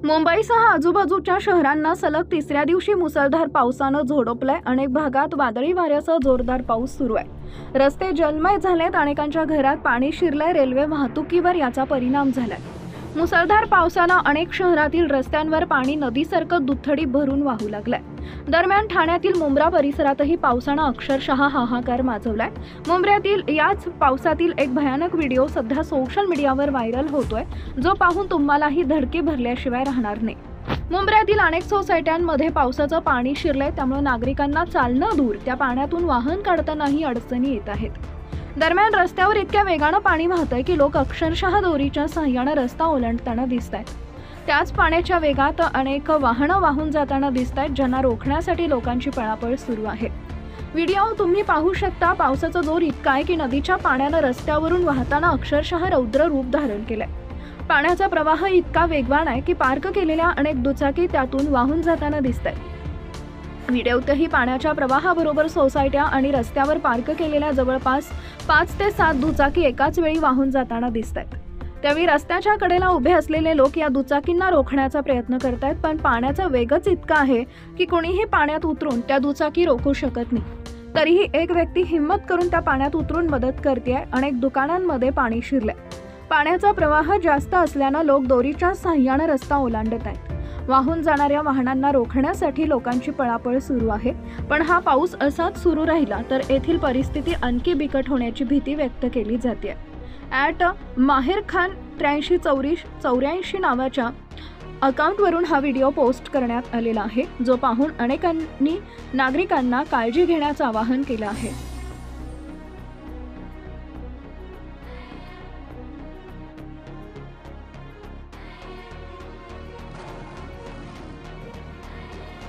मुंबईसह आजूबाजूच्या शहरांना सलग तिसऱ्या दिवशी मुसळधार पावसानं झोडपलंय। अनेक भागात वादळी वाऱ्यासह जोरदार पाऊस सुरू आहे। रस्ते जलमय झालेत, अनेकांच्या घरात पाणी शिरलंय, रेल्वे वाहतुकीवर याचा परिणाम झालाय। मुसळधार पावसानं अनेक शहरातील रस्त्यांवर पाणी नदीसारखं दुथडी भरून वाहू लागलंय। दरम्यान ठाण्यातील मुंब्रा परिसरातही पावसानं अक्षरशः हाहाकार माजवलाय। मुंब्र्यातील याच पावसातील एक भयानक व्हिडिओ सध्या सोशल मीडियावर व्हायरल होतोय, जो पाहून तुम्हालाही धडकी भरल्याशिवाय राहणार नाही। मुंब्र्यातील अनेक सोसायट्यांमध्ये पावसाचं पाणी शिरलंय, त्यामुळे नागरिकांना चालणं दूर त्या पाण्यातून वाहन काढतानाही अडचणी येत आहेत। दरम्यान रस्त्यावर इतक्या वेगानं पाणी वाहतंय की लोक अक्षरशः दोरीच्या सहाय्याने रस्ता ओलांडताना दिसतायत। त्याच पाण्याच्या वेगात अनेक वाहनं वाहून जाताना दिसतायत, ज्यांना रोखण्यासाठी लोकांची पळापळ सुरू आहे। व्हिडिओ तुम्ही पाहू शकता। पावसाचा जोर इतका आहे की नदीच्या पाण्यानं रस्त्यावरून वाहताना अक्षरशः रौद्र रूप धारण केलंय। पाण्याचा प्रवाह इतका वेगवान आहे की पार्क केलेल्या अनेक दुचाकी त्यातून वाहून जाताना दिसतायत। व्हिडिओतही पाण्याच्या प्रवाहाबरोबर सोसायट्या आणि रस्त्यावर पार्क केलेल्या जवळपास 5 ते 7 दुचाकी एकाच वेळी वाहून जाताना दिसतायत। त्यावेळी रस्त्याच्या कडेला उभे असलेले लोक या दुचाकींना रोखण्याचा प्रयत्न करतायत, पण पाण्याचा वेगच इतका आहे की कोणीही पाण्यात उतरून त्या दुचाकी रोखू शकत नाही। तरीही एक व्यक्ती हिम्मत करून त्या पाण्यात उतरून मदत करतेय। अनेक दुकानांमध्ये पाणी शिरलंय। पाण्याचा प्रवाह जास्त असल्यानं लोक दोरीच्या सहाय्याने रस्ता ओलांडत आहेत। वाहून जाणाऱ्या वाहनांना रोखण्यासाठी लोकांची पळापळ सुरू आहे। पण हा पाऊस असाच सुरू राहिला तर येथील परिस्थिती आणखी बिकट होण्याची भीती व्यक्त केली जाते। @माहिरखान 8384 नावाच्या अकाउंटवरून हा व्हिडिओ पोस्ट करण्यात आलेला आहे, जो पाहून अनेकांनी नागरिकांना काळजी घेण्याचं आवाहन केलं आहे।